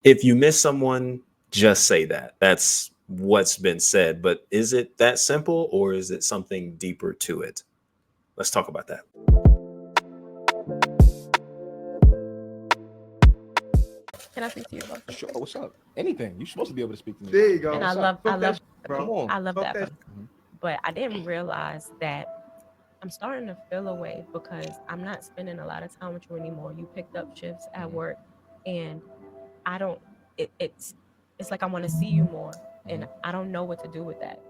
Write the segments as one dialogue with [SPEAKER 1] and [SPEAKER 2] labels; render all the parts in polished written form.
[SPEAKER 1] If you miss someone, just say that. That's what's been said. But is it that simple or is it something deeper to it? Let's talk about that.
[SPEAKER 2] Can I speak to you about
[SPEAKER 3] Sure.
[SPEAKER 2] something?
[SPEAKER 3] What's up? Anything. You're supposed to be able to speak to me.
[SPEAKER 4] There you go.
[SPEAKER 2] And I
[SPEAKER 3] What's
[SPEAKER 2] love,
[SPEAKER 3] up?
[SPEAKER 2] I love,
[SPEAKER 3] Come on.
[SPEAKER 2] I love
[SPEAKER 4] Talk
[SPEAKER 2] that.
[SPEAKER 4] that
[SPEAKER 2] But I didn't realize that I'm starting to feel away because I'm not spending a lot of time with you anymore. You picked up shifts at work, and I don't. It's like I want to see you more, and I don't know what to do with that.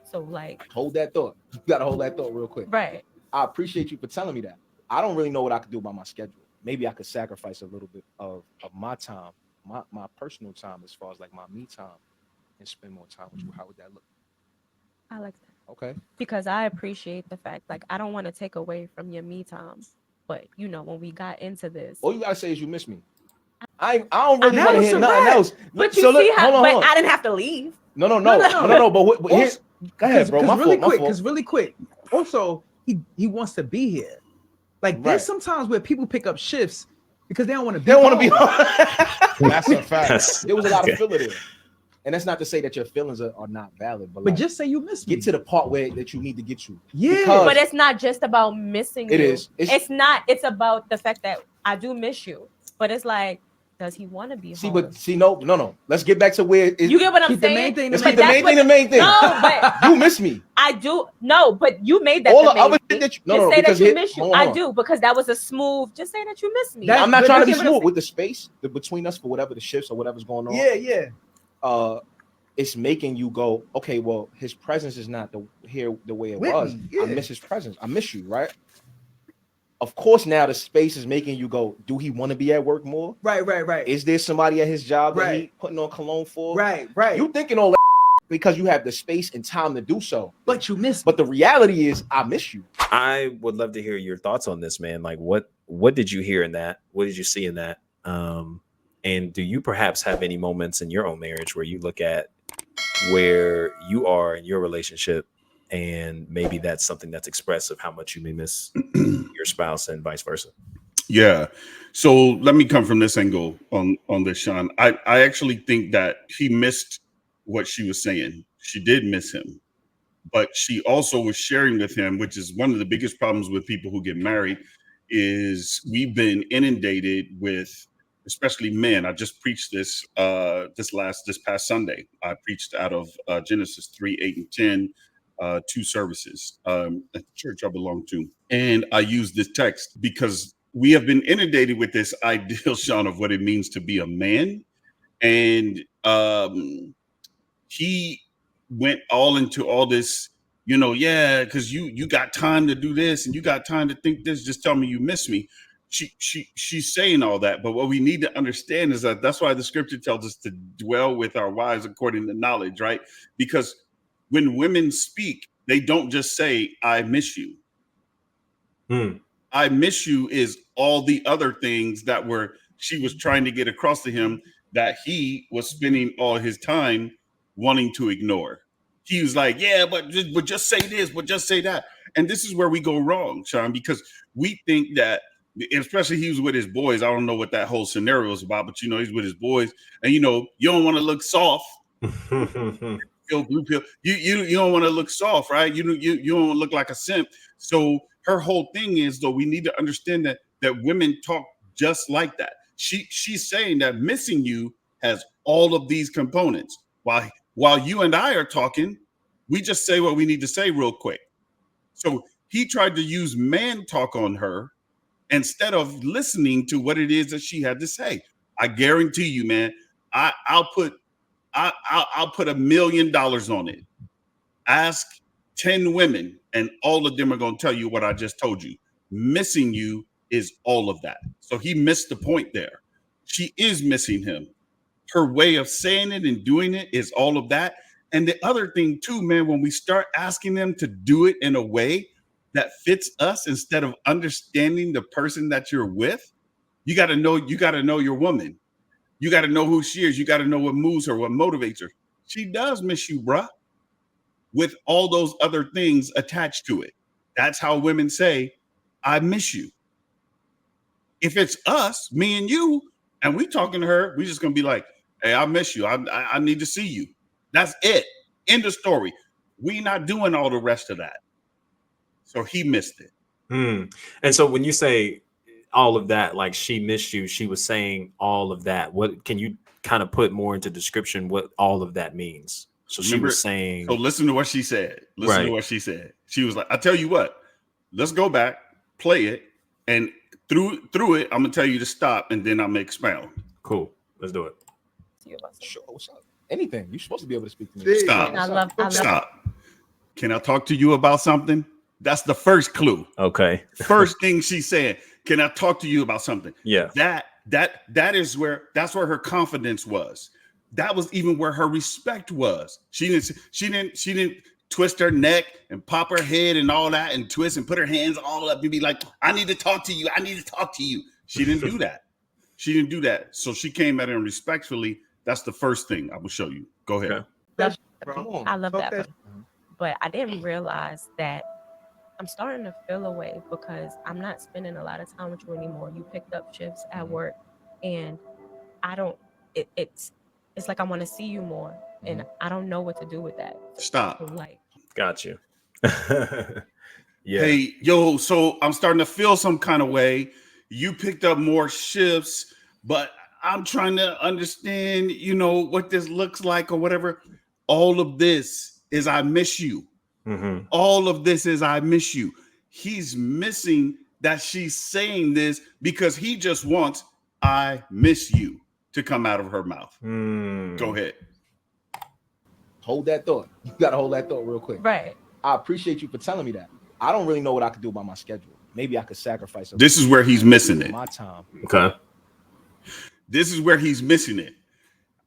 [SPEAKER 2] So like,
[SPEAKER 3] Hold that thought. You gotta hold that thought real quick.
[SPEAKER 2] right?
[SPEAKER 3] I appreciate you for telling me that. I don't really know what I could do about my schedule. Maybe I could sacrifice a little bit of my time, my personal time, as far as like my me time, and spend more time with you. How would that look?
[SPEAKER 2] I like that
[SPEAKER 3] Okay.
[SPEAKER 2] because I appreciate the fact like I don't want to take away from your me time, but when we got into this,
[SPEAKER 3] All you gotta say is you miss me. I don't really
[SPEAKER 4] That
[SPEAKER 3] want to
[SPEAKER 4] was
[SPEAKER 3] hear
[SPEAKER 4] a
[SPEAKER 3] nothing
[SPEAKER 4] wrap.
[SPEAKER 3] else.
[SPEAKER 2] but you
[SPEAKER 3] So
[SPEAKER 2] see
[SPEAKER 3] look,
[SPEAKER 2] how,
[SPEAKER 3] hold
[SPEAKER 2] but
[SPEAKER 3] on.
[SPEAKER 2] I didn't have to leave.
[SPEAKER 3] No. But
[SPEAKER 4] Also,
[SPEAKER 3] here's, go ahead, bro. My
[SPEAKER 4] really
[SPEAKER 3] fault.
[SPEAKER 4] quick, because really quick. Also, he wants to be here. Like
[SPEAKER 3] Right.
[SPEAKER 4] there's sometimes where people pick up shifts because they don't want to be.
[SPEAKER 3] They don't want to be.
[SPEAKER 4] home.
[SPEAKER 3] That's a fact.
[SPEAKER 1] That's-
[SPEAKER 3] There was a lot
[SPEAKER 1] okay.
[SPEAKER 3] of filler there, and that's not to say that your feelings are not valid, but
[SPEAKER 4] But
[SPEAKER 3] like,
[SPEAKER 4] just say you miss me.
[SPEAKER 3] get to the part where that you need to get to.
[SPEAKER 4] Yeah.
[SPEAKER 3] Because
[SPEAKER 2] But it's not just about missing
[SPEAKER 3] It
[SPEAKER 2] you.
[SPEAKER 3] is.
[SPEAKER 2] It's not. It's about the fact that I do miss you. But it's like, does he want to be
[SPEAKER 3] see,
[SPEAKER 2] home?
[SPEAKER 3] but see, no. Let's get back to where
[SPEAKER 2] You get what I'm
[SPEAKER 4] Keep the
[SPEAKER 2] saying?
[SPEAKER 4] main thing
[SPEAKER 3] Let's
[SPEAKER 4] the
[SPEAKER 3] keep
[SPEAKER 4] main
[SPEAKER 3] the
[SPEAKER 4] thing.
[SPEAKER 3] main thing the main thing.
[SPEAKER 2] No, but
[SPEAKER 3] You miss me.
[SPEAKER 2] I do. No, but you made that
[SPEAKER 3] All
[SPEAKER 2] the
[SPEAKER 3] the
[SPEAKER 2] main
[SPEAKER 3] other
[SPEAKER 2] thing.
[SPEAKER 3] shit that you
[SPEAKER 2] Just
[SPEAKER 3] no,
[SPEAKER 2] say that
[SPEAKER 3] because
[SPEAKER 2] you
[SPEAKER 3] here-
[SPEAKER 2] miss you.
[SPEAKER 3] hold
[SPEAKER 2] I
[SPEAKER 3] on.
[SPEAKER 2] do, because that was a smooth. Just say that you miss me.
[SPEAKER 4] That-
[SPEAKER 3] I'm not
[SPEAKER 4] but
[SPEAKER 3] trying to be
[SPEAKER 4] that's what
[SPEAKER 3] smooth
[SPEAKER 4] I'm
[SPEAKER 3] with the space between us for whatever the shifts or whatever's going on.
[SPEAKER 4] Yeah.
[SPEAKER 3] It's making you go, okay, well, his presence is not the way it
[SPEAKER 4] With
[SPEAKER 3] was.
[SPEAKER 4] me,
[SPEAKER 3] I
[SPEAKER 4] yeah.
[SPEAKER 3] miss his presence. I miss you, right? Of course, now the space is making you go, do he want to be at work more?
[SPEAKER 4] Right.
[SPEAKER 3] Is there somebody at his job that
[SPEAKER 4] Right.
[SPEAKER 3] he putting on cologne for?
[SPEAKER 4] Right.
[SPEAKER 3] You thinking all that because you have the space and time to do so.
[SPEAKER 4] But you miss me.
[SPEAKER 3] But the reality is, I miss you.
[SPEAKER 1] I would love to hear your thoughts on this, man. Like, what did you hear in that? What did you see in that? And do you perhaps have any moments in your own marriage where you look at where you are in your relationship, and maybe that's something that's expressive how much you may miss your spouse and vice versa?
[SPEAKER 5] Yeah. So let me come from this angle on this, Sean. I actually think that he missed what she was saying. She did miss him, but she also was sharing with him, which is one of the biggest problems with people who get married, is we've been inundated with, especially men. I just preached this this past Sunday. I preached out of Genesis 3, 8, and 10, 2 services at the church I belong to. And I use this text because we have been inundated with this ideal, Sean, of what it means to be a man. And he went all into all this, because you got time to do this and you got time to think this. Just tell me you miss me. She's saying all that, but what we need to understand is that that's why the scripture tells us to dwell with our wives according to knowledge, right? Because when women speak, they don't just say, I miss you. I miss you is all the other things that she was trying to get across to him that he was spending all his time wanting to ignore. He was like, yeah, but just say this, but just say that. And this is where we go wrong, Sean, because we think that, especially he was with his boys. I don't know what that whole scenario is about, but he's with his boys, and you don't want to look soft. Blue pill. You don't want to look soft, right? You don't want to look like a simp. So her whole thing is, though, we need to understand that women talk just like that. She's saying that missing you has all of these components. While you and I are talking, we just say what we need to say real quick. So he tried to use man talk on her instead of listening to what it is that she had to say. I guarantee you, man, I'll put $1 million on it. Ask 10 women, and all of them are going to tell you what I just told you. Missing you is all of that. So he missed the point there. She is missing him. Her way of saying it and doing it is all of that. And the other thing too, man, when we start asking them to do it in a way that fits us instead of understanding the person that you're with, you got to know your woman. You got to know who she is. You got to know what moves her, what motivates her. She does miss you, bruh, with all those other things attached to it. That's how women say, I miss you. If it's us, me and you, and we talking to her, we just going to be like, Hey, I miss you. I need to see you. That's it. End of story. We not doing all the rest of that. So he missed it.
[SPEAKER 1] And so when you say all of that, like she missed you, she was saying all of that. What can you kind of put more into description what all of that means? So she was saying.
[SPEAKER 5] So listen to what she said. Listen
[SPEAKER 1] Right.
[SPEAKER 5] to what she said. She was like, I tell you what, let's go back, play it, and through it, I'm gonna tell you to stop, and then I'm gonna expound.
[SPEAKER 1] Cool. Let's do it.
[SPEAKER 3] Sure. What's up? Anything. You're supposed to be able to speak to me.
[SPEAKER 4] See,
[SPEAKER 5] Stop.
[SPEAKER 2] And I love
[SPEAKER 5] Stop. Can I talk to you about something? That's the first clue.
[SPEAKER 1] Okay.
[SPEAKER 5] First thing she said, can I talk to you about something?
[SPEAKER 1] Yeah.
[SPEAKER 5] That's where her confidence was. That was even where her respect was. She didn't twist her neck and pop her head and all that and twist and put her hands all up and be like, I need to talk to you. I need to talk to you. She didn't do that. She didn't do that. So she came at him respectfully. That's the first thing I will show you. Go ahead.
[SPEAKER 1] Okay.
[SPEAKER 3] Come on.
[SPEAKER 2] I love
[SPEAKER 4] Talk
[SPEAKER 2] that. But I didn't realize that I'm starting to feel away because I'm not spending a lot of time with you anymore. You picked up shifts at work, and I don't. It's like I want to see you more, and I don't know what to do with that.
[SPEAKER 5] Stop.
[SPEAKER 2] So, like,
[SPEAKER 1] Got you. Yeah.
[SPEAKER 5] Hey, yo, so I'm starting to feel some kind of way. You picked up more shifts, but I'm trying to understand, what this looks like or whatever. All of this is I miss you.
[SPEAKER 1] Mm-hmm.
[SPEAKER 5] All of this is I miss you. He's missing that she's saying this because he just wants I miss you to come out of her mouth. Go ahead.
[SPEAKER 3] Hold that thought. You got to hold that thought real quick.
[SPEAKER 2] right.
[SPEAKER 3] I appreciate you for telling me that. I don't really know what I could do about my schedule. Maybe I could sacrifice a
[SPEAKER 5] This is where he's missing it.
[SPEAKER 3] my time.
[SPEAKER 1] Okay.
[SPEAKER 5] This is where he's missing it.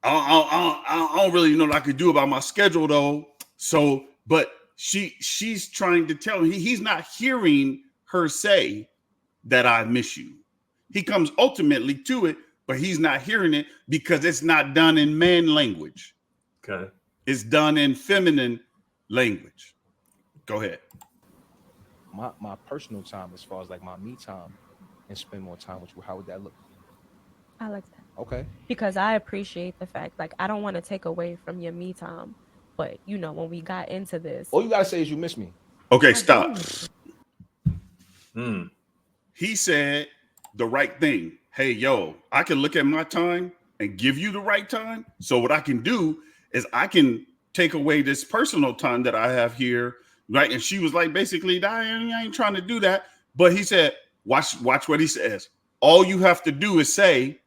[SPEAKER 5] I don't really know what I could do about my schedule though. So, but she's trying to tell him he's not hearing her say that I miss you. He comes ultimately to it, but he's not hearing it because it's not done in man language.
[SPEAKER 1] Okay.
[SPEAKER 5] It's done in feminine language. Go ahead.
[SPEAKER 3] My personal time, as far as like my me time, and spend more time with you. How would that look?
[SPEAKER 2] I like that
[SPEAKER 3] Okay.
[SPEAKER 2] because I appreciate the fact, like, I don't want to take away from your me time, but when we got into this,
[SPEAKER 3] All you gotta say is you miss me.
[SPEAKER 5] Okay,
[SPEAKER 2] I
[SPEAKER 5] stop.
[SPEAKER 2] do miss you.
[SPEAKER 5] He said the right thing. Hey, yo, I can look at my time and give you the right time. So what I can do is I can take away this personal time that I have here, right? And she was like, basically, I ain't trying to do that. But he said, watch what he says. All you have to do is say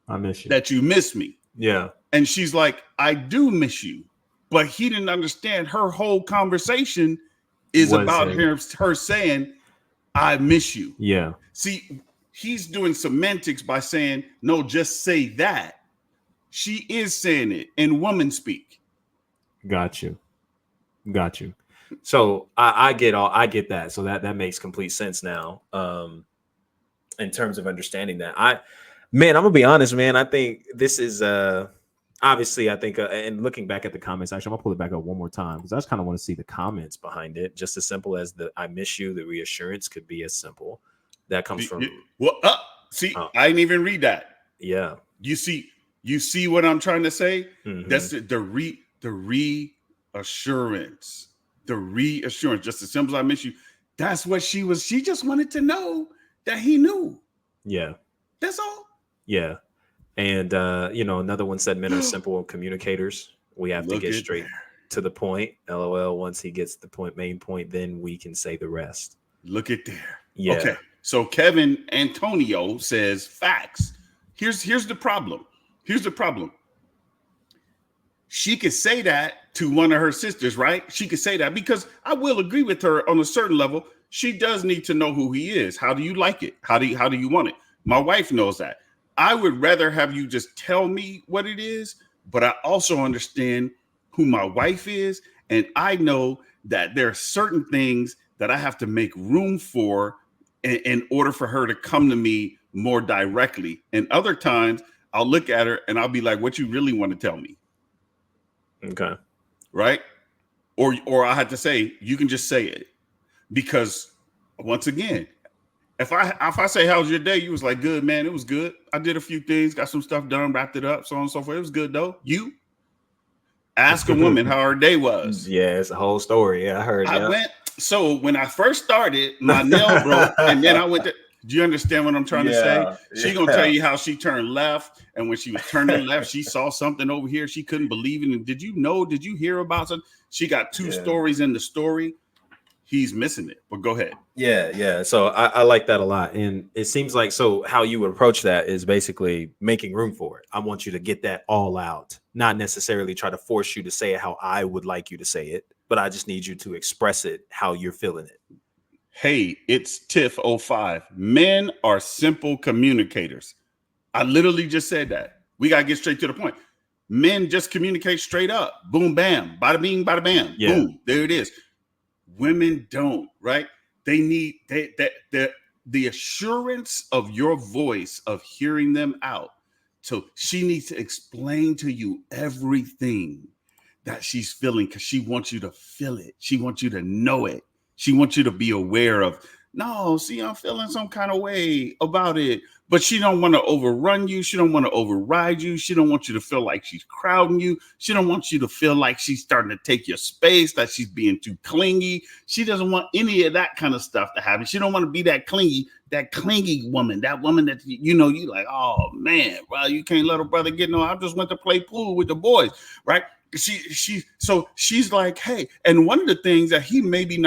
[SPEAKER 1] I miss you.
[SPEAKER 5] that you miss me.
[SPEAKER 1] Yeah.
[SPEAKER 5] And she's like, I do miss you. But he didn't understand her whole conversation is
[SPEAKER 1] Was
[SPEAKER 5] about
[SPEAKER 1] it?
[SPEAKER 5] her saying, I miss you.
[SPEAKER 1] Yeah.
[SPEAKER 5] See, he's doing semantics by saying, no, just say that. She is saying it in woman speak.
[SPEAKER 1] Got you. So I get that. So that makes complete sense now. In terms of understanding that. I'm gonna be honest, man. I think this is obviously, I think, and looking back at the comments, actually, I'm gonna pull it back up one more time because I just kind of want to see the comments behind it. Just as simple as the I miss you, the reassurance could be as simple. That comes from
[SPEAKER 5] I didn't even read that.
[SPEAKER 1] Yeah.
[SPEAKER 5] You see what I'm trying to say?
[SPEAKER 1] Mhm.
[SPEAKER 5] That's the reassurance. The reassurance, just as simple as I miss you. That's what she just wanted to know that he knew.
[SPEAKER 1] Yeah.
[SPEAKER 5] That's all.
[SPEAKER 1] Yeah. And another one said men are simple communicators. We have to get straight to the point. LOL. Once he gets the main point, then we can say the rest.
[SPEAKER 5] Look at there.
[SPEAKER 1] Yeah.
[SPEAKER 5] Okay. So Kevin Antonio says facts. Here's the problem. She could say that to one of her sisters, right? She could say that because I will agree with her on a certain level. She does need to know who he is. How do you like it? How do you want it? My wife knows that. I would rather have you just tell me what it is, but I also understand who my wife is. And I know that there are certain things that I have to make room for in order for her to come to me more directly. And other times I'll look at her and I'll be like, what you really want to tell me?
[SPEAKER 1] Okay.
[SPEAKER 5] Right? Or I had to say, you can just say it. Because once again, If I say how's your day, you was like, good, man. It was good. I did a few things, got some stuff done, wrapped it up, so on and so forth. It was good though. You ask a woman how her day was.
[SPEAKER 1] Yeah, it's a whole story. Yeah, I heard.
[SPEAKER 5] I
[SPEAKER 1] Yeah.
[SPEAKER 5] went. So when I first started, my nail broke, and then I went to. Do you understand what I'm trying to say? She gonna tell you how she turned left, and when she was turning left, she saw something over here. She couldn't believe it. And did you know? Did you hear about something? She got two stories in the story. He's missing it. But go ahead.
[SPEAKER 1] Yeah. So I like that a lot. And it seems like, so how you would approach that is basically making room for it. I want you to get that all out, not necessarily try to force you to say it how I would like you to say it, but I just need you to express it how you're feeling it.
[SPEAKER 5] Hey, it's Tiff05. Men are simple communicators. I literally just said that. We got to get straight to the point. Men just communicate straight up. Boom, bam, bada bing, bada bam.
[SPEAKER 1] Yeah.
[SPEAKER 5] Boom, there it is. Women don't, right? They need the assurance of your voice, of hearing them out. So she needs to explain to you everything that she's feeling, because she wants you to feel it. She wants you to know it. She wants you to be aware of, no, see, I'm feeling some kind of way about it. But she don't want to overrun you. She don't want to override you. She don't want you to feel like she's crowding you. She don't want you to feel like she's starting to take your space, that she's being too clingy. She doesn't want any of that kind of stuff to happen. She don't want to be that clingy woman, that woman that, you know, you like, oh man, well, you can't let a brother get no, I just went to play pool with the boys, right? So she's like, hey, and one of the things that he maybe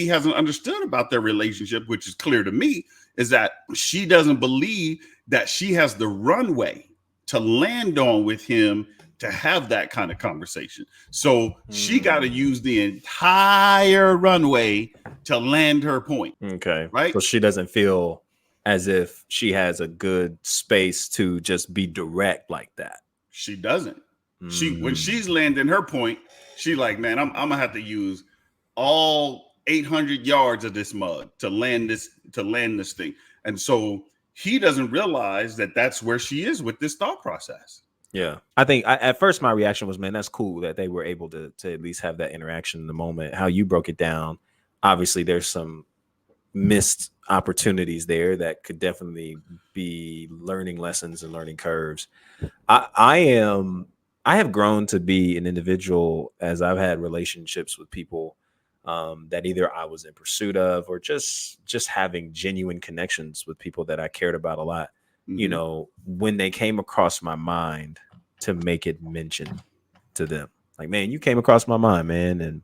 [SPEAKER 5] hasn't understood about their relationship, which is clear to me, is that she doesn't believe that she has the runway to land on with him to have that kind of conversation. So she got to use the entire runway to land her point.
[SPEAKER 1] Okay.
[SPEAKER 5] Right.
[SPEAKER 1] So she doesn't feel as if she has a good space to just be direct like that.
[SPEAKER 5] She doesn't. When she's landing her point, she like, man, I'm gonna have to use all 800 yards of this mud to land this thing. And so he doesn't realize that that's where she is with this thought process.
[SPEAKER 1] Yeah, I think at first my reaction was, man, that's cool that they were able to at least have that interaction in the moment. How you broke it down, obviously there's some missed opportunities there that could definitely be learning lessons and learning curves. I have grown to be an individual as I've had relationships with people that either I was in pursuit of, or just having genuine connections with people that I cared about a lot. Mm-hmm. You know, when they came across my mind, to make it mention to them, like, man, you came across my mind, man. And,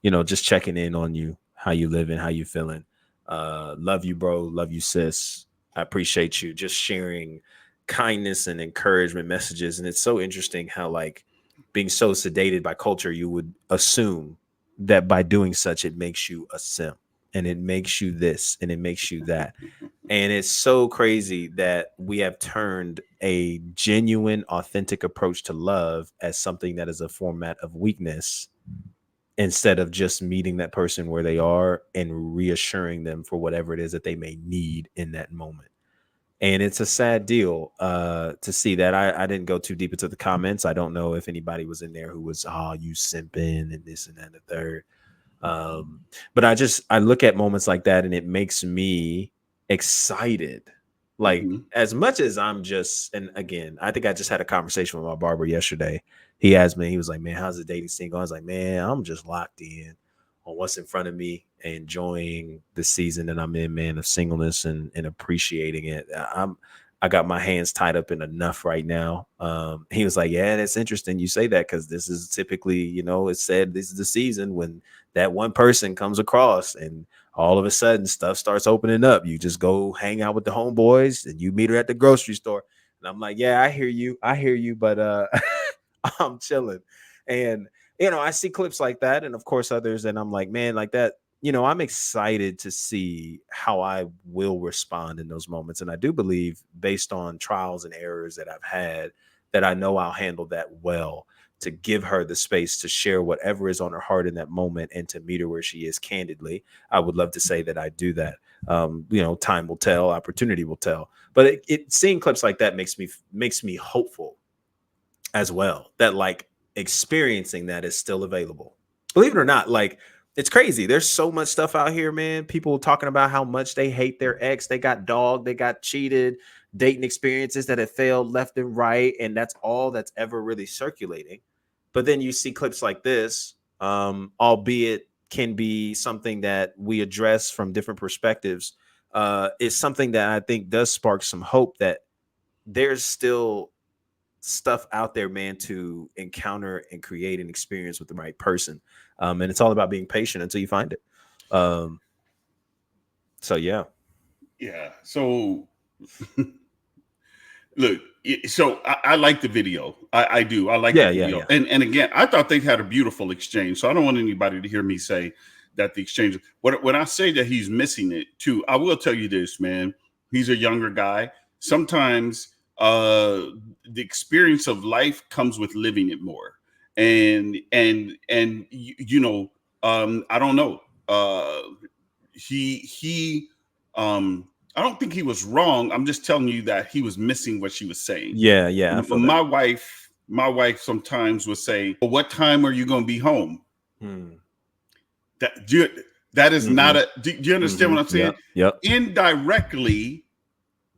[SPEAKER 1] you know, just checking in on you, how you living, how you feeling. Love you, bro. Love you, sis. I appreciate you. Just sharing kindness and encouragement messages. And it's so interesting how, like, being so sedated by culture, you would assume that by doing such, it makes you a simp, and it makes you this, and it makes you that. And it's so crazy that we have turned a genuine, authentic approach to love as something that is a format of weakness, instead of just meeting that person where they are and reassuring them for whatever it is that they may need in that moment. And it's a sad deal to see that. I didn't go too deep into the comments. I don't know if anybody was in there who was, oh, you simping and this and that and the third. But I look at moments like that and it makes me excited. Like, as much as I'm just, and again, I think I just had a conversation with my barber yesterday. He asked me, he was like, man, how's the dating scene going? I was like, man, I'm just locked in on what's in front of me, enjoying the season that I'm in, man, of singleness, and appreciating it. I got my hands tied up in enough right now. He was like, yeah, that's interesting you say that, because this is typically, you know, it's said this is the season when that one person comes across and all of a sudden stuff starts opening up. You just go hang out with the homeboys and you meet her at the grocery store. And I'm like, yeah, I hear you, but I'm chilling. And, you know, I see clips like that, and of course others, and I'm like, man, like that, you know, I'm excited to see how I will respond in those moments. And I do believe, based on trials and errors that I've had, that I know I'll handle that well, to give her the space to share whatever is on her heart in that moment, and to meet her where she is candidly. I would love to say that I do that. You know, time will tell, opportunity will tell. But seeing clips like that makes me hopeful as well, that, like, experiencing that is still available. Believe it or not, like, It's crazy. There's so much stuff out here, man. People talking about how much they hate their ex. They got dogged, they got cheated, dating experiences that have failed left and right. And that's all that's ever really circulating. But then you see clips like this, albeit can be something that we address from different perspectives, is something that I think does spark some hope that there's still stuff out there, man, to encounter and create an experience with the right person. And it's all about being patient until you find it. So yeah.
[SPEAKER 5] So look, so I like the video. I do. I like the video.
[SPEAKER 1] Yeah.
[SPEAKER 5] And again, I thought they had a beautiful exchange. So I don't want anybody to hear me say that the exchange. When I say that he's missing it too, I will tell you this, man. He's a younger guy. Sometimes the experience of life comes with living it more. And you know, I don't know. I don't think he was wrong. I'm just telling you that he was missing what she was saying.
[SPEAKER 1] Yeah.
[SPEAKER 5] My wife sometimes would say, well, "What time are you going to be home?" That is not a. Do you understand what I'm saying?
[SPEAKER 1] Yep.
[SPEAKER 5] Indirectly,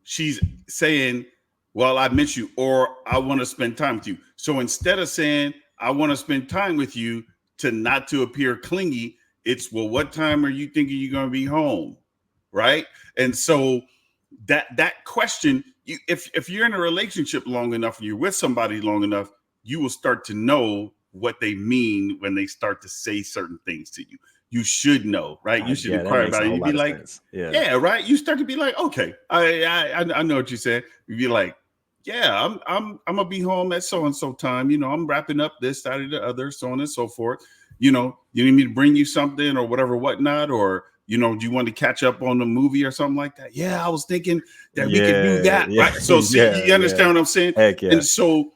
[SPEAKER 5] she's saying, "Well, I miss you," or "I want to spend time with you." So instead of saying, "I want to spend time with you," not to appear clingy, it's, "Well, what time are you thinking you're going to be home?" Right. And so that question, if you're in a relationship long enough, and you're with somebody long enough, you will start to know what they mean when they start to say certain things to you. You should know, right? You should inquire about it. You'd be like, yeah, right. You start to be like, okay, I know what you said. You'd be like, yeah, I'm gonna be home at so and so time. You know, I'm wrapping up this, that, or the other, so on and so forth. You know, you need me to bring you something or whatever, whatnot, or you know, do you want to catch up on the movie or something like that? Yeah, I was thinking that we could do that. Right. So see, you understand what I'm saying?
[SPEAKER 1] Heck yeah.
[SPEAKER 5] And so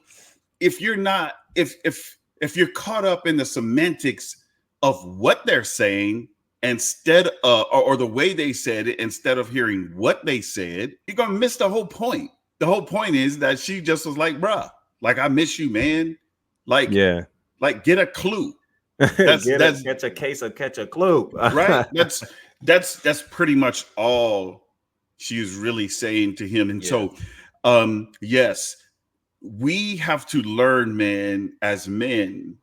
[SPEAKER 5] if you're not, if you're caught up in the semantics of what they're saying instead of, or the way they said it, instead of hearing what they said, you're going to miss the whole point. The whole point is that she just was like, bruh, like, I miss you, man. Like, like, get a clue.
[SPEAKER 1] Catch a clue.
[SPEAKER 5] Right. That's pretty much all she is really saying to him. And so, yes, we have to learn, man, as men,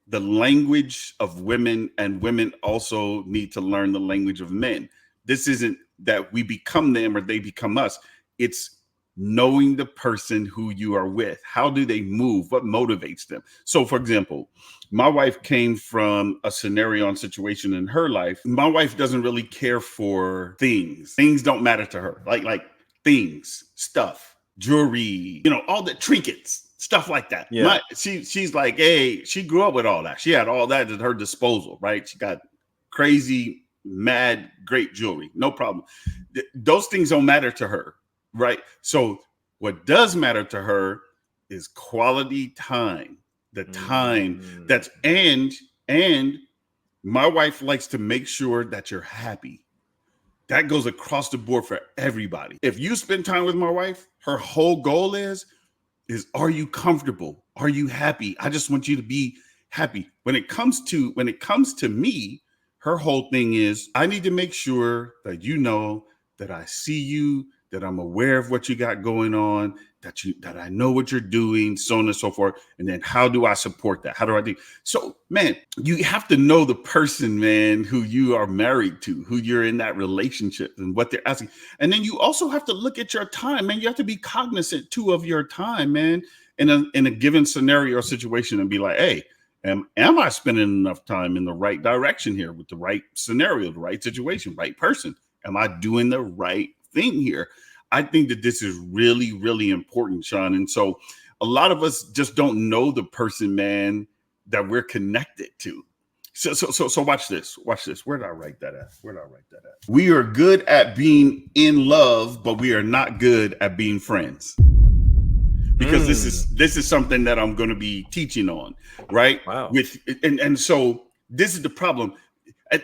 [SPEAKER 5] the language of women, and women also need to learn the language of men. This isn't that we become them or they become us. It's knowing the person who you are with. How do they move? What motivates them? So, for example, my wife came from a scenario and situation in her life. My wife doesn't really care for things. Things don't matter to her. Like things, stuff, jewelry, you know, all the trinkets, stuff like that.
[SPEAKER 1] Yeah.
[SPEAKER 5] She's like, hey, she grew up with all that. She had all that at her disposal, right? She got crazy, mad, great jewelry. No problem. Those things don't matter to her. Right. So what does matter to her is quality time, the time that's and my wife likes to make sure that you're happy. That goes across the board for everybody. If you spend time with my wife, her whole goal is are you comfortable? Are you happy? I just want you to be happy. When it comes to me, her whole thing is I need to make sure that you know that I see you, that I'm aware of what you got going on, that I know what you're doing, so on and so forth. And then how do I support that? How do I do? So, man, you have to know the person, man, who you are married to, who you're in that relationship and what they're asking. And then you also have to look at your time, man. You have to be cognizant too of your time, man, in a given scenario or situation, and be like, hey, am I spending enough time in the right direction here with the right scenario, the right situation, right person? Am I doing the right thing here? I think that this is really, really important, Sean. And so a lot of us just don't know the person, man, that we're connected to. So watch this. Where did I write that at? We are good at being in love, but we are not good at being friends. Because this is something that I'm going to be teaching on, right?
[SPEAKER 1] Wow.
[SPEAKER 5] And so this is the problem.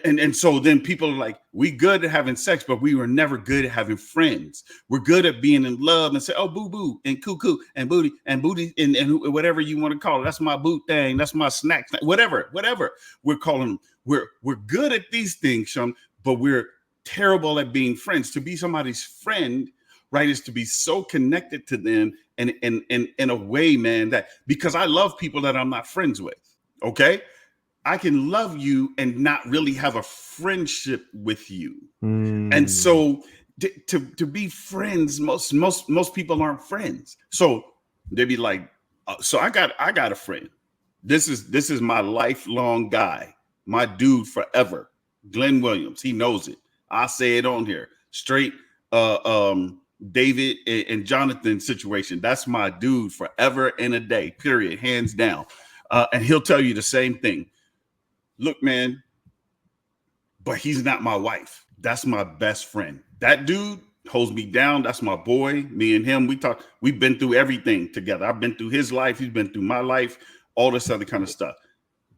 [SPEAKER 5] And so then people are like, we good at having sex, but we were never good at having friends. We're good at being in love and say, oh, boo boo and cuckoo and booty and whatever you want to call it. That's my boot thing. That's my snack. Whatever we're calling them. We're good at these things, Sean, but we're terrible at being friends. To be somebody's friend, right, is to be so connected to them and in a way, man, that because I love people that I'm not friends with. Okay. I can love you and not really have a friendship with you. And so to be friends, most people aren't friends. So they'd be like, so I got a friend. This is my lifelong guy, my dude forever, Glenn Williams. He knows it. I say it on here straight. David and Jonathan situation. That's my dude forever and a day, period, hands down. And he'll tell you the same thing. Look, man, but he's not my wife. That's my best friend. That dude holds me down. That's my boy. Me and him, we've been through everything together. I've been through his life. He's been through my life, all this other kind of stuff.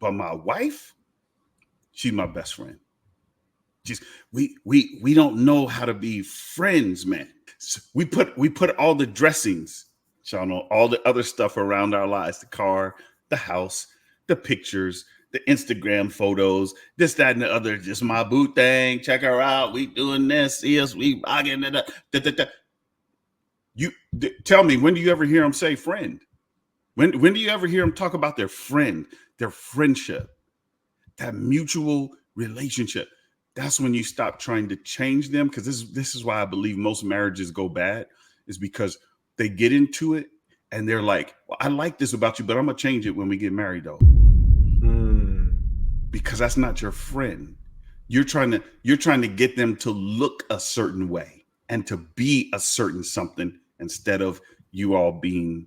[SPEAKER 5] But my wife, she's my best friend. We don't know how to be friends, man. So we put all the dressings, Sean, all the other stuff around our lives, the car, the house, the pictures, the Instagram photos, this, that, and the other, just my boo thing. Check her out. We doing this. See us. We rocking it. Tell me, when do you ever hear them say friend? When do you ever hear them talk about their friend, their friendship, that mutual relationship? That's when you stop trying to change them. Because this is why I believe most marriages go bad, is because they get into it and they're like, well, I like this about you, but I'm gonna change it when we get married, though. Because that's not your friend. You're trying to get them to look a certain way and to be a certain something instead of you all being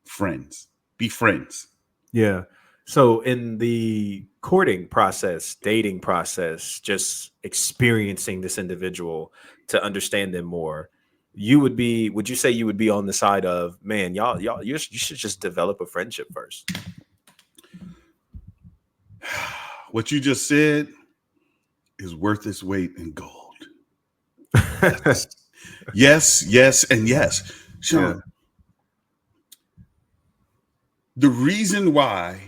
[SPEAKER 5] friends. Be friends.
[SPEAKER 1] Yeah. So in the courting process, dating process, just experiencing this individual to understand them more, would you say you would be on the side of, man, you should just develop a friendship first?
[SPEAKER 5] What you just said is worth its weight in gold. Yes, and yes. Sean, yeah. The reason why,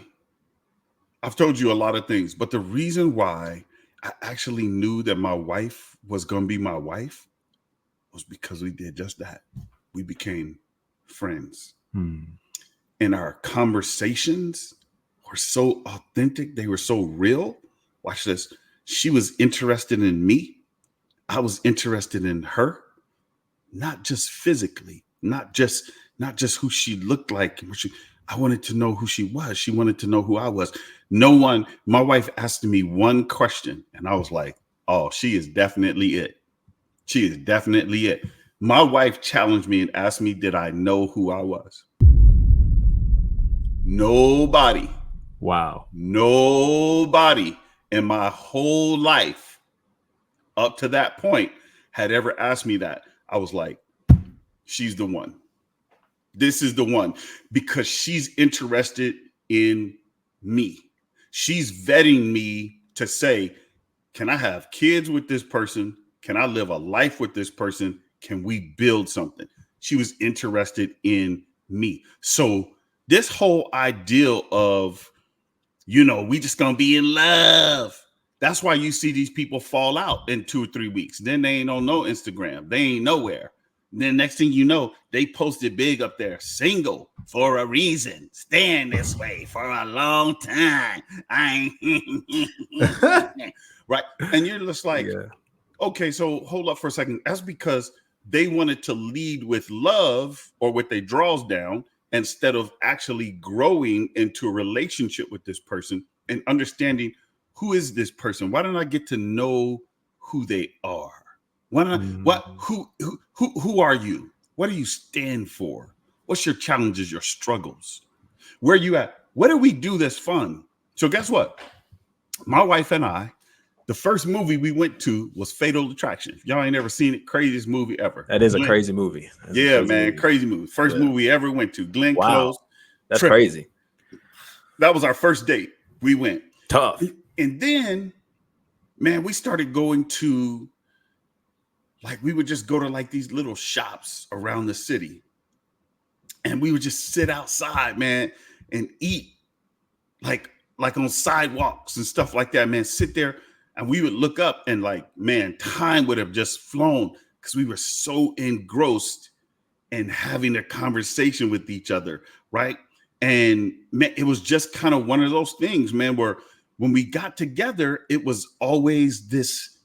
[SPEAKER 5] I've told you a lot of things, but the reason why I actually knew that my wife was going to be my wife was because we did just that. We became friends. And our conversations were so authentic. They were so real. Watch this. She was interested in me. I was interested in her, not just physically, not just who she looked like. I wanted to know who she was. She wanted to know who I was. My wife asked me one question and I was like, oh, she is definitely it. She is definitely it. My wife challenged me and asked me, did I know who I was? Nobody.
[SPEAKER 1] Wow.
[SPEAKER 5] Nobody in my whole life up to that point had ever asked me that. I was like, she's the one. This is the one, because she's interested in me. She's vetting me to say, can I have kids with this person? Can I live a life with this person? Can we build something? She was interested in me. So this whole ideal of, we just gonna be in love. That's why you see these people fall out in 2 or 3 weeks. Then they ain't on no Instagram. They ain't nowhere. Then next thing you know, they posted big up there, single for a reason, staying this way for a long time. Right. And you're just like, okay, so hold up for a second. That's because they wanted to lead with love or with their draws down instead of actually growing into a relationship with this person and understanding, who is this person? Why don't I get to know who they are? Who are you? What do you stand for? What's your challenges, your struggles? Where are you at? What do we do that's fun? So guess what? My wife and I, the first movie we went to was Fatal Attraction. If y'all ain't ever seen it, craziest movie ever.
[SPEAKER 1] That is a crazy movie.
[SPEAKER 5] Crazy movie. First movie we ever went to. Glenn Close.
[SPEAKER 1] That's crazy.
[SPEAKER 5] That was our first date. We went.
[SPEAKER 1] Tough.
[SPEAKER 5] And then man, we started going to, like, we would just go to like these little shops around the city, and we would just sit outside, man, and eat like on sidewalks and stuff like that, man. Sit there, and we would look up, and like, man, time would have just flown because we were so engrossed in having a conversation with each other, right? And man, it was just kind of one of those things, man, where when we got together, it was always this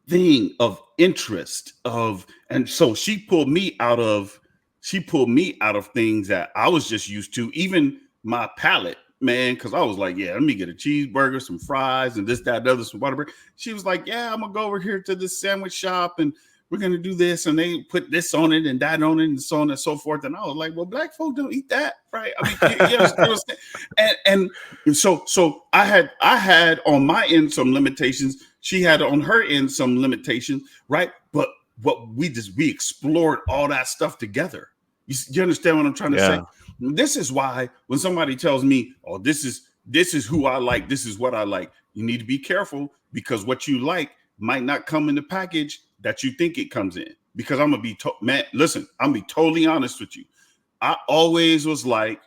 [SPEAKER 5] thing of interest of, and so she pulled me out of things that I was just used to, even my palate, man, because I was like, yeah, let me get a cheeseburger, some fries, and this, that, and other, some water. She was like, yeah, I'm gonna go over here to this sandwich shop and we're gonna do this, and they put this on it and that on it and so on and so forth. And I was like, well, black folk don't eat that, right? I mean, you understand? And so I had on my end some limitations. She had on her end some limitations, right? But what we explored all that stuff together. You understand what I'm trying to say? This is why when somebody tells me, oh, this is who I like, this is what I like, you need to be careful, because what you like might not come in the package that you think it comes in. Because I'm gonna be man, listen, I'm gonna be totally honest with you. I always was like,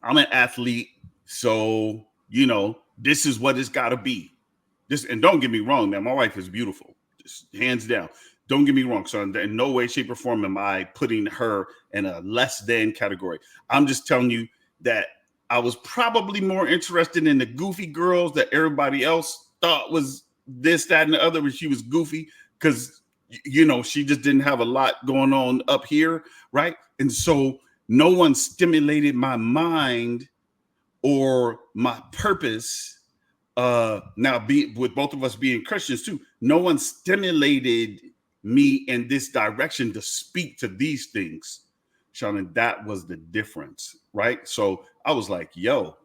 [SPEAKER 5] I'm an athlete, so you know, this is what it's gotta be. This, and don't get me wrong, man, my wife is beautiful, just hands down. Don't get me wrong. So in no way, shape, or form am I putting her in a less than category. I'm just telling you that I was probably more interested in the goofy girls that everybody else thought was this, that, and the other, when she was goofy, because, you know, she just didn't have a lot going on up here, right? And so no one stimulated my mind or my purpose. Now, with both of us being Christians too, no one stimulated me in this direction to speak to these things, Sean, and that was the difference, right? So I was like, yo,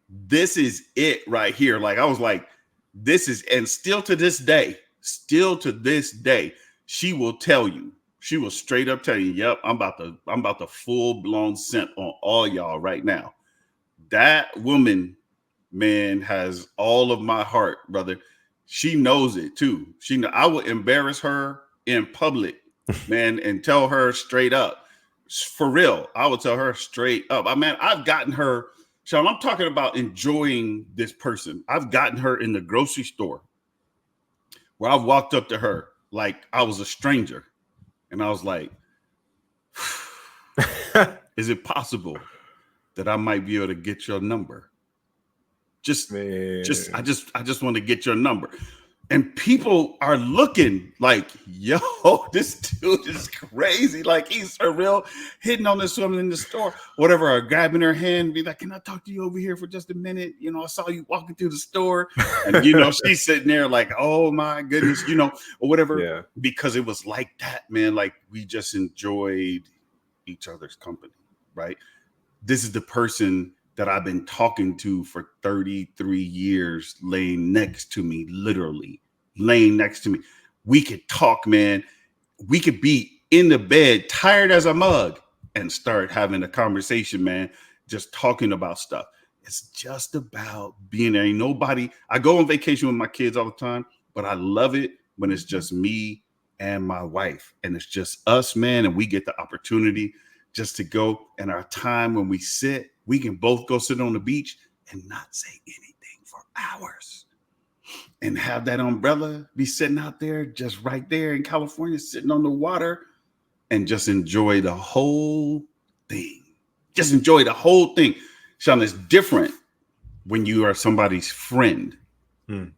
[SPEAKER 5] this is it right here. Like, I was like, this is, and still to this day, she will tell you, she will straight up tell you, yep, I'm about to full blown scent on all y'all right now. That woman, man, has all of my heart, brother. She knows it too. I would embarrass her in public, man, and tell her straight up. For real, I would tell her straight up. I mean, I've gotten her, Sean, I'm talking about enjoying this person. I've gotten her in the grocery store where I walked up to her like I was a stranger. And I was like, is it possible that I might be able to get your number? I just want to get your number. And people are looking like, yo, this dude is crazy. Like, he's for real, hitting on this woman in the store, whatever, or grabbing her hand, be like, can I talk to you over here for just a minute? You know, I saw you walking through the store. And, you know, she's sitting there like, oh my goodness, you know, or whatever. Yeah. Because it was like that, man. Like, we just enjoyed each other's company, right? This is the person that I've been talking to for 33 years, laying next to me, literally laying next to me. We could talk, man. We could be in the bed, tired as a mug, and start having a conversation, man, just talking about stuff. It's just about being there. Ain't nobody. I go on vacation with my kids all the time, but I love it when it's just me and my wife, and it's just us, man, and we get the opportunity just to go, and our time when we sit, we can both go sit on the beach and not say anything for hours, and have that umbrella be sitting out there, just right there in California, sitting on the water, and just enjoy the whole thing. Just enjoy the whole thing. Sean, it's different when you are somebody's friend.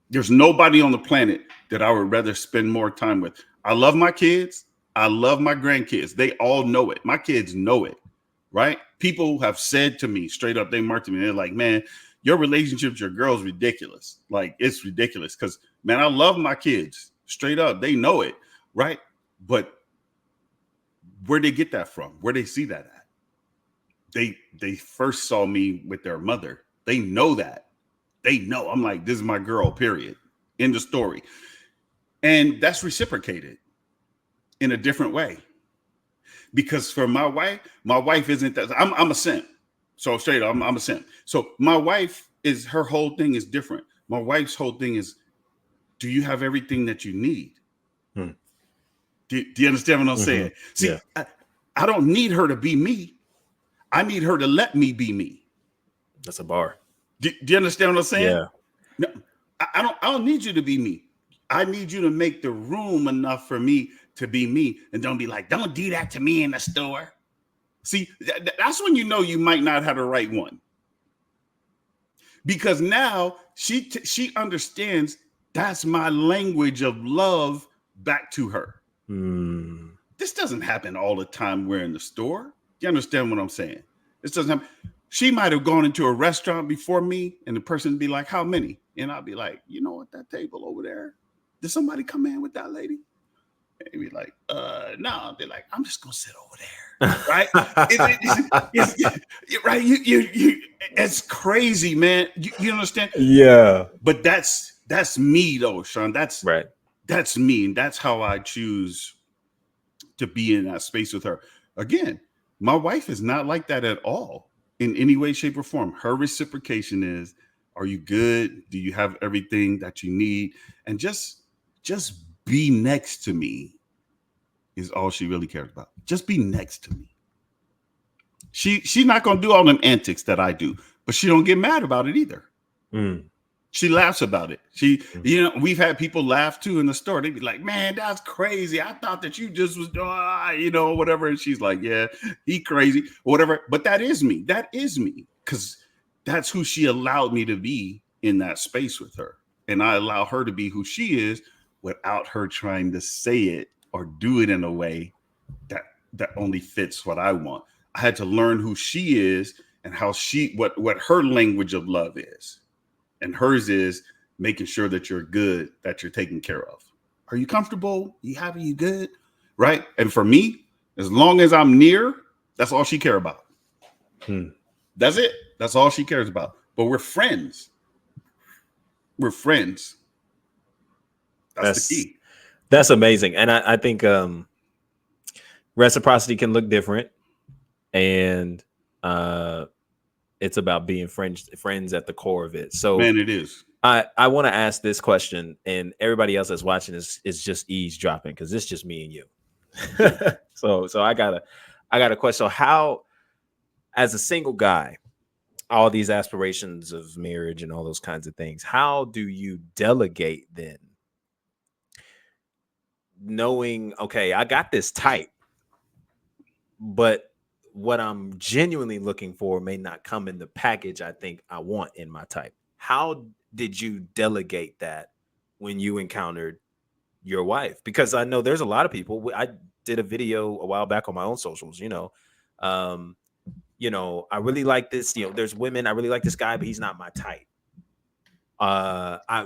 [SPEAKER 5] There's nobody on the planet that I would rather spend more time with. I love my kids. I love my grandkids. They all know it. My kids know it, right? People have said to me straight up, they marked me. They're like, man, your relationship with your girl is ridiculous. Like, it's ridiculous. Because, man, I love my kids straight up. They know it, right? But where'd they get that from? Where'd they see that at? They first saw me with their mother. They know that. They know. I'm like, this is my girl, period. End of story. And that's reciprocated in a different way. Because for my wife isn't that. I'm a simp. So straight up, I'm a simp. So my wife her whole thing is different. My wife's whole thing is do you have everything that you need?
[SPEAKER 1] Hmm.
[SPEAKER 5] Do you understand what I'm saying? See,
[SPEAKER 1] Yeah.
[SPEAKER 5] I don't need her to be me. I need her to let me be me.
[SPEAKER 1] That's a bar.
[SPEAKER 5] Do you understand what I'm saying?
[SPEAKER 1] Yeah.
[SPEAKER 5] No, I don't need you to be me. I need you to make the room enough for me to be me, and don't be like, don't do that to me in the store. See, that's when you know you might not have the right one, because now she understands that's my language of love back to her. This doesn't happen all the time. We're in the store. You understand what I'm saying? This doesn't happen. She might have gone into a restaurant before me, and the person would be like, how many? And I'll be like, you know what, that table over there, did somebody come in with that lady? And be like, no. They're like, I'm just gonna sit over there. Right? Right. You it's crazy, man. You understand?
[SPEAKER 1] Yeah.
[SPEAKER 5] But that's me though, Sean. That's
[SPEAKER 1] Right.
[SPEAKER 5] That's me, and that's how I choose to be in that space with her. Again, my wife is not like that at all in any way, shape, or form. Her reciprocation is, are you good? Do you have everything that you need? And just be next to me is all she really cares about. Just be next to me. She's not gonna do all them antics that I do, but she don't get mad about it either. She laughs about it. We've had people laugh too in the store. They'd be like, man, that's crazy. I thought that you just was doing, whatever. And she's like, yeah, he crazy, whatever. But that is me. That is me. Because that's who she allowed me to be in that space with her. And I allow her to be who she is without her trying to say it or do it in a way that only fits what I want. I had to learn who she is and how what her language of love is. And hers is making sure that you're good, that you're taken care of. Are you comfortable? You happy? You good? Right? And for me, as long as I'm near, that's all she cares about. That's it. That's all she cares about. But we're friends. We're friends. That's the key.
[SPEAKER 1] That's amazing. And I think reciprocity can look different. And it's about being friends at the core of it. So,
[SPEAKER 5] man, it is.
[SPEAKER 1] I want to ask this question, and everybody else that's watching is just eavesdropping because it's just me and you. so I got a question. So how, as a single guy, all these aspirations of marriage and all those kinds of things, how do you delegate then? Knowing, okay, I got this type, but what I'm genuinely looking for may not come in the package I think I want in my type. How did you delegate that when you encountered your wife? Because I know there's a lot of people. I did a video a while back on my own socials, I really like this, there's women, I really like this guy, but he's not my type.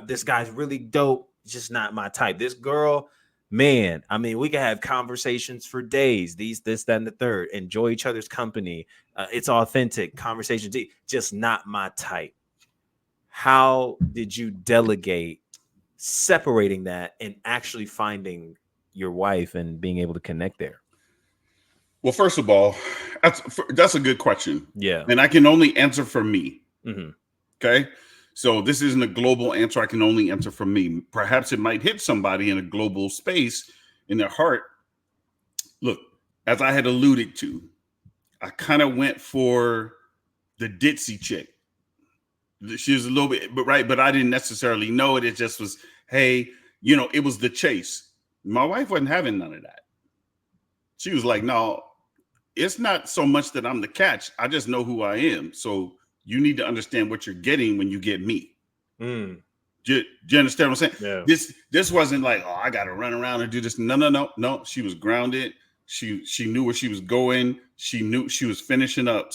[SPEAKER 1] This guy's really dope, just not my type. This girl, man, I mean, we can have conversations for days, this, that, and the third, enjoy each other's company. It's authentic conversation, just not my type. How did you delegate separating that and actually finding your wife and being able to connect there?
[SPEAKER 5] Well, first of all, that's a good question.
[SPEAKER 1] Yeah.
[SPEAKER 5] And I can only answer for me.
[SPEAKER 1] Mm-hmm.
[SPEAKER 5] Okay. So this isn't a global answer. I can only answer for me. Perhaps it might hit somebody in a global space in their heart. Look, as I had alluded to, I kind of went for the ditzy chick. She was a little bit, but I didn't necessarily know it. It just was, hey, it was the chase. My wife wasn't having none of that. She was like, no, it's not so much that I'm the catch. I just know who I am. So you need to understand what you're getting when you get me. Do you understand what I'm saying?
[SPEAKER 1] Yeah.
[SPEAKER 5] This wasn't like, oh, I got to run around and do this. No. She was grounded. She knew where she was going. She knew she was finishing up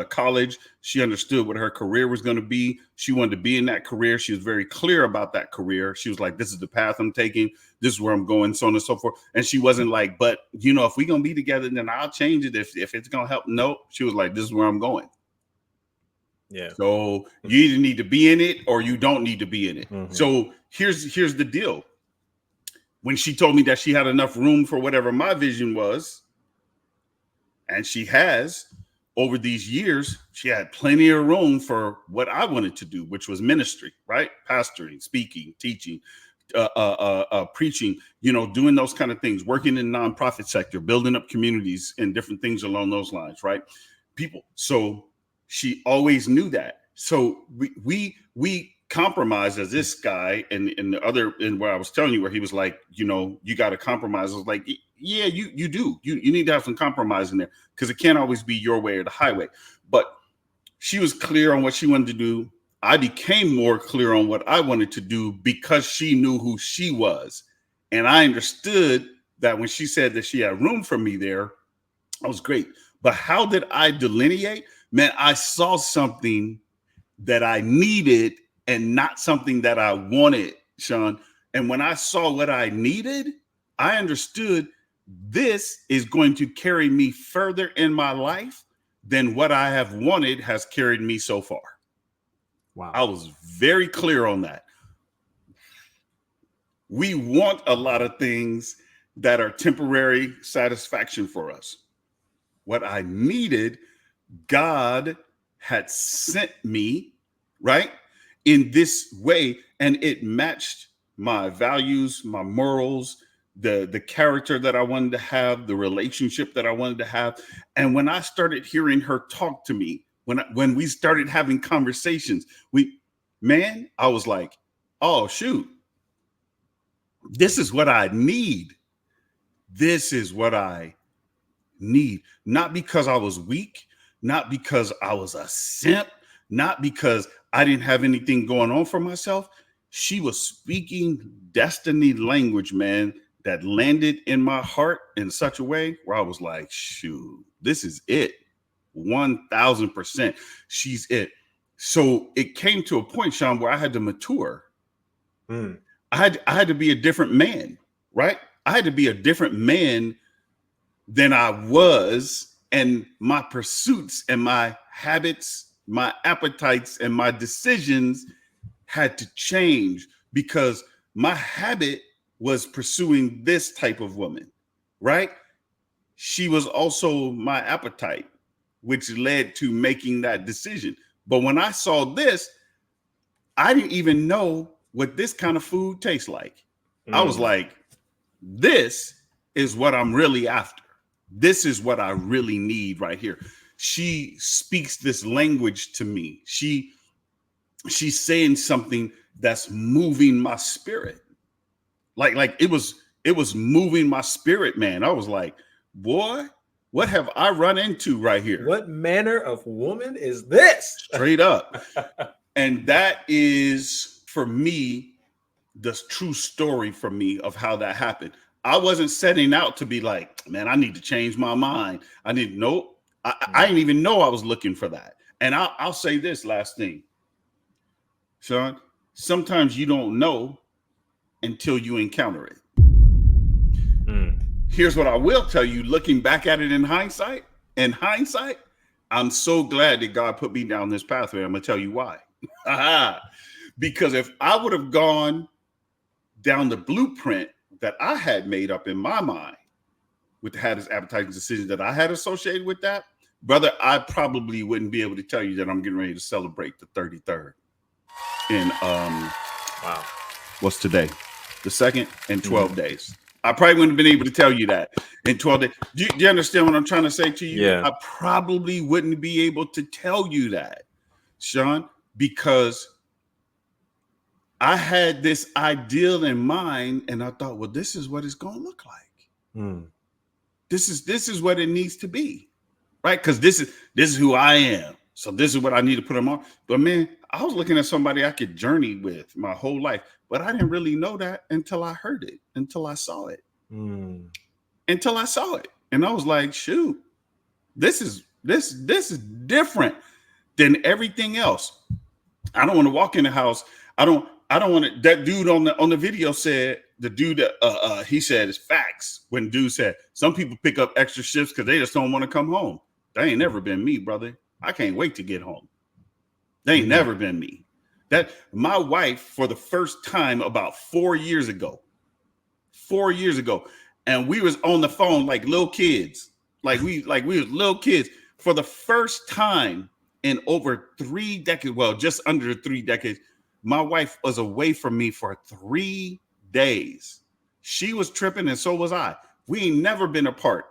[SPEAKER 5] college. She understood what her career was going to be. She wanted to be in that career. She was very clear about that career. She was like, this is the path I'm taking. This is where I'm going, so on and so forth. And she wasn't like, but if we're going to be together, then I'll change it if it's going to help. No, she was like, this is where I'm going.
[SPEAKER 1] Yeah.
[SPEAKER 5] So you either need to be in it or you don't need to be in it.
[SPEAKER 1] Mm-hmm.
[SPEAKER 5] So here's the deal. When she told me that she had enough room for whatever my vision was, and she has, over these years, she had plenty of room for what I wanted to do, which was ministry, right? Pastoring, speaking, teaching, preaching, doing those kind of things, working in the nonprofit sector, building up communities and different things along those lines, right? So she always knew that. So we compromised as this guy and the other, and where I was telling you where he was like, you got to compromise. I was like, yeah, you do. You need to have some compromise in there because it can't always be your way or the highway. But she was clear on what she wanted to do. I became more clear on what I wanted to do because she knew who she was. And I understood that when she said that she had room for me there, that was great. But how did I delineate? Man, I saw something that I needed and not something that I wanted, Sean. And when I saw what I needed, I understood this is going to carry me further in my life than what I have wanted has carried me so far.
[SPEAKER 1] Wow.
[SPEAKER 5] I was very clear on that. We want a lot of things that are temporary satisfaction for us. What I needed, God had sent me, right, in this way, and it matched my values, my morals, the character that I wanted to have, the relationship that I wanted to have. And when I started hearing her talk to me, when we started having conversations, I was like, oh, shoot, this is what I need. This is what I need. Not because I was weak, not because I was a simp, not because I didn't have anything going on for myself. She was speaking destiny language, man, that landed in my heart in such a way where I was like, shoot, this is it. 1000%. She's it. So it came to a point, Sean, where I had to mature. I had to be a different man, right? I had to be a different man than I was, and my pursuits and my habits, my appetites and my decisions had to change because my habit was pursuing this type of woman, right? She was also my appetite, which led to making that decision. But when I saw this, I didn't even know what this kind of food tastes like. I was like, this is what I'm really after. This is what I really need right here. She speaks this language to me. She's saying something that's moving my spirit. Like it was moving my spirit, man. I was like, boy, what have I run into right here?
[SPEAKER 1] What manner of woman is this?
[SPEAKER 5] Straight up. And that is, for me, the true story for me of how that happened. I wasn't setting out to be like, man, I need to change my mind. I didn't even know I was looking for that. And I'll say this last thing, Sean, sometimes you don't know until you encounter it. Here's what I will tell you, looking back at it in hindsight, I'm so glad that God put me down this pathway. I'm going to tell you why. Because if I would have gone down the blueprint that I had made up in my mind with the habits, appetites, and decisions that I had associated with that, brother, I probably wouldn't be able to tell you that I'm getting ready to celebrate the 33rd in what's today? The 2nd in 12 days. I probably wouldn't have been able to tell you that in 12 days. Do you understand what I'm trying to say to you?
[SPEAKER 1] Yeah.
[SPEAKER 5] I probably wouldn't be able to tell you that, Sean, because I had this ideal in mind and I thought, well, this is what it's going to look like. This is what it needs to be, right? Because this is who I am. So this is what I need to put them on. But man, I was looking at somebody I could journey with my whole life, but I didn't really know that until I heard it, until I saw it, until I saw it. And I was like, shoot, this is different than everything else. I don't want to walk in the house. I don't want to. That dude on the video said, the dude that he said is facts. When dude said some people pick up extra shifts because they just don't want to come home. That ain't never been me, brother. I can't wait to get home. They ain't never been me. That my wife, for the first time about 4 years ago, and we was on the phone like little kids, like we was little kids for the first time in over 3 decades. Well, just under 3 decades. My wife was away from me for 3 days. She was tripping and so was I. We ain't never been apart.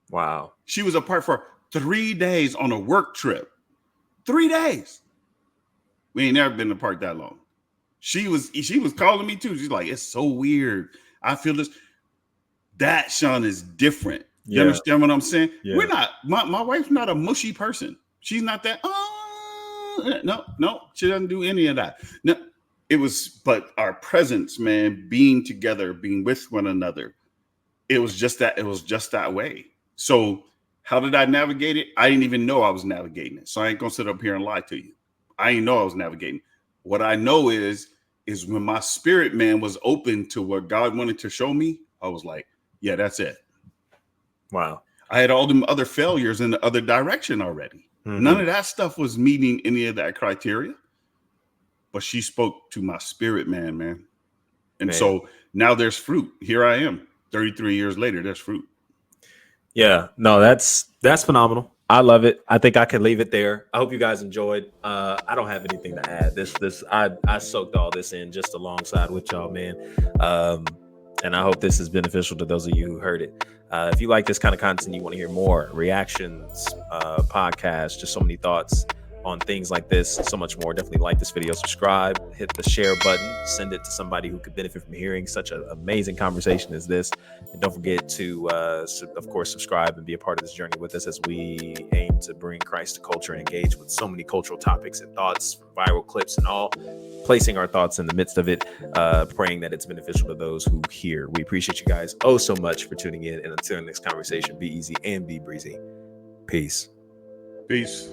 [SPEAKER 1] Wow.
[SPEAKER 5] She was apart for 3 days on a work trip. 3 days. We ain't never been apart that long. She was calling me too. She's like, it's so weird. I feel this. That, Sean, is different. You understand what I'm saying?
[SPEAKER 1] Yeah.
[SPEAKER 5] We're not, my wife's not a mushy person. She's not that, no, she doesn't do any of that. No, but our presence, man, being together, being with one another, it was just that way. So how did I navigate it? I didn't even know I was navigating it. So I ain't gonna sit up here and lie to you. I didn't know I was navigating. What I know is when my spirit, man, was open to what God wanted to show me, I was like, yeah, that's it.
[SPEAKER 1] Wow.
[SPEAKER 5] I had all them other failures in the other direction already. Mm-hmm. None of that stuff was meeting any of that criteria. But she spoke to my spirit, man. And so now there's fruit. Here I am, 33 years later, there's fruit.
[SPEAKER 1] Yeah, no, that's phenomenal. I love it. I think I can leave it there. I hope you guys enjoyed. I don't have anything to add. I soaked all this in just alongside with y'all, man. And I hope this is beneficial to those of you who heard it. If you like this kind of content, you want to hear more reactions, podcasts, just so many thoughts on things like this, so much more, definitely like this video, subscribe, hit the share button, send it to somebody who could benefit from hearing such an amazing conversation as this. And don't forget to, of course, subscribe and be a part of this journey with us as we aim to bring Christ to culture and engage with so many cultural topics and thoughts, viral clips and all, placing our thoughts in the midst of it, praying that it's beneficial to those who hear. We appreciate you guys so much for tuning in. And until the next conversation, be easy and be breezy. Peace.
[SPEAKER 5] Peace.